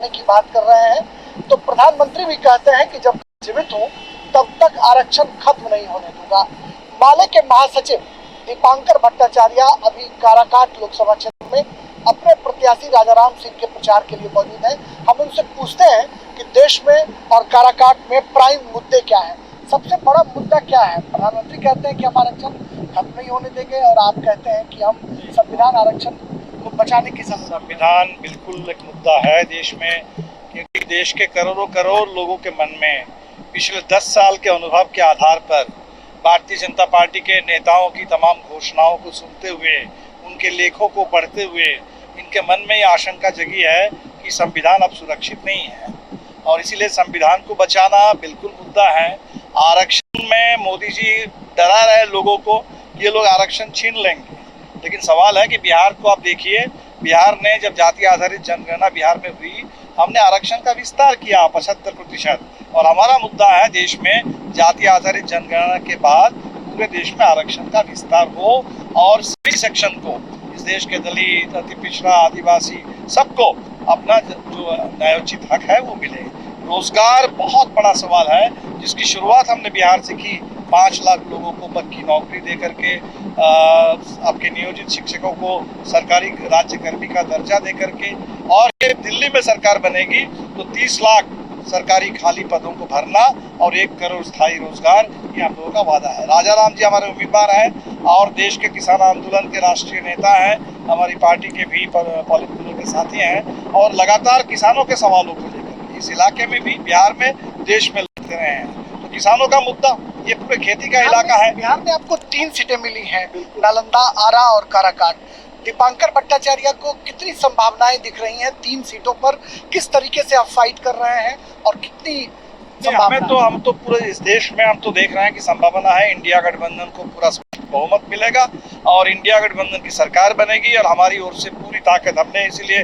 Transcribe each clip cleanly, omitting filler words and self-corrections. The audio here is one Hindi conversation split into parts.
की बात कर रहे हैं तो प्रधानमंत्री भी कहते हैं कि जब जीवित हूं तब तक आरक्षण खत्म नहीं होने दूंगा। माले के महासचिव दीपांकर भट्टाचार्य अभी काराकाट लोकसभा क्षेत्र में अपने प्रत्याशी राजाराम सिंह के प्रचार के लिए मौजूद हैं। हम उनसे पूछते हैं कि देश में और काराकाट में प्राइम मुद्दे क्या है, सबसे बड़ा मुद्दा क्या है। प्रधानमंत्री कहते हैं कि हम आरक्षण खत्म नहीं होने देंगे और आप कहते हैं कि हम संविधान आरक्षण को बचाने की संविधान बिल्कुल एक मुद्दा है देश में, क्योंकि देश के करोड़ों करोड़ लोगों के मन में पिछले 10 साल के अनुभव के आधार पर भारतीय जनता पार्टी के नेताओं की तमाम घोषणाओं को सुनते हुए, उनके लेखों को पढ़ते हुए इनके मन में ये आशंका जगी है कि संविधान अब सुरक्षित नहीं है और इसीलिए संविधान को बचाना बिल्कुल मुद्दा है। आरक्षण में मोदी जी डरा रहे लोगों को, ये लोग आरक्षण छीन लेंगे, लेकिन सवाल है कि बिहार को आप देखिए, बिहार ने जब जाति आधारित जनगणना बिहार में हुई, हमने आरक्षण का विस्तार किया 75%। और हमारा मुद्दा है देश में जाति आधारित जनगणना के बाद पूरे देश में आरक्षण का विस्तार हो और सभी सेक्शन को, इस देश के दलित, अति पिछड़ा, आदिवासी, सबको अपना जो न्यायोचित हक है वो मिले। रोजगार बहुत बड़ा सवाल है, जिसकी शुरुआत हमने बिहार से की। 5 लाख लोगों को पक्की नौकरी दे करके, आपके नियोजित शिक्षकों को सरकारी राज्य कर्मी का दर्जा दे करके, और ये दिल्ली में सरकार बनेगी तो 30 लाख सरकारी खाली पदों को भरना और 1 करोड़ स्थायी रोजगार, ये हम लोगों का वादा है। राजाराम जी हमारे उम्मीदवार हैं और देश के किसान आंदोलन के राष्ट्रीय नेता हैं, हमारी पार्टी के भी पॉलिट ब्यूरो के साथी हैं और लगातार किसानों के सवालों को लेकर इस इलाके में भी, बिहार में, देश में लड़ते रहे हैं। तो किसानों का मुद्दा, ये पूरे खेती का इलाका है। बिहार में आपको 3 सीटें मिली हैं, नालंदा, आरा और काराकाट। दीपांकर भट्टाचार्य को कितनी संभावनाएं दिख रही हैं 3 सीटों पर? किस तरीके से आप फाइट कर रहे हैं और कितनी हम तो पूरे इस देश में हम तो देख रहे हैं कि संभावना है इंडिया गठबंधन को पूरा बहुमत मिलेगा और इंडिया गठबंधन की सरकार बनेगी और हमारी ओर से पूरी ताकत। हमने इसीलिए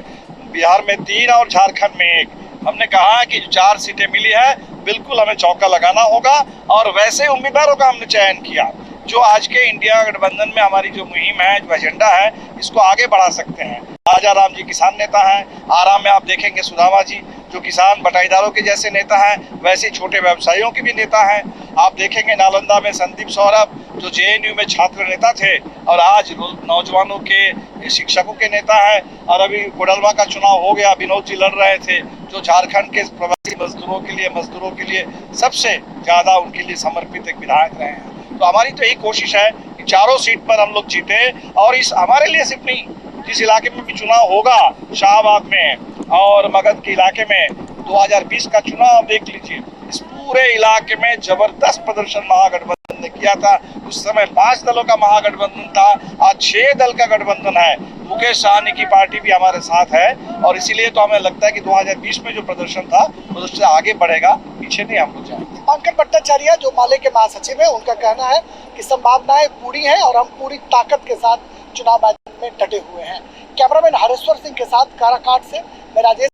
बिहार में 3 और झारखंड में 1, हमने कहा कि 4 सीटें मिली है, बिल्कुल हमें चौका लगाना होगा और वैसे उम्मीदवारों का हमने चयन किया जो आज के इंडिया गठबंधन में हमारी जो मुहिम है, जो एजेंडा है, इसको आगे बढ़ा सकते हैं। राजाराम जी किसान नेता हैं, आराम में आप देखेंगे सुदामा जी जो किसान बटाईदारों के जैसे नेता हैं, वैसे छोटे व्यवसायियों के भी नेता हैं। आप देखेंगे नालंदा में संदीप सौरभ जो जेएनयू में छात्र नेता थे और आज नौजवानों के शिक्षकों के नेता हैं। और अभी कोडरमा का चुनाव हो गया, विनोद जी लड़ रहे थे जो झारखंड के प्रवासी मजदूरों के लिए सबसे ज्यादा उनके लिए समर्पित एक विधायक रहे हैं। तो हमारी तो यही कोशिश है कि चारों सीट पर हम लोग जीते और इस हमारे लिए सिर्फ नहीं, जिस इलाके में भी चुनाव होगा, शाहबाद में और मगध के इलाके में 2020 का चुनाव देख लीजिए, इस पूरे इलाके में जबरदस्त प्रदर्शन महागठबंधन ने किया था। उस समय 5 दलों का महागठबंधन था, आज 6 दल का गठबंधन है। मुकेश सहनी की पार्टी भी हमारे साथ है और इसीलिए तो हमें लगता है कि 2020 में जो प्रदर्शन था वो उससे आगे बढ़ेगा, पीछे नहीं हम लोग जाएंगे। दीपांकर भट्टाचार्य जो माले के महासचिव है, उनका कहना है कि संभावनाएं पूरी हैं और हम पूरी ताकत के साथ चुनाव मैदान में डटे हुए हैं। कैमरामैन हरेश्वर सिंह के साथ काराकाट से मैं राजेश।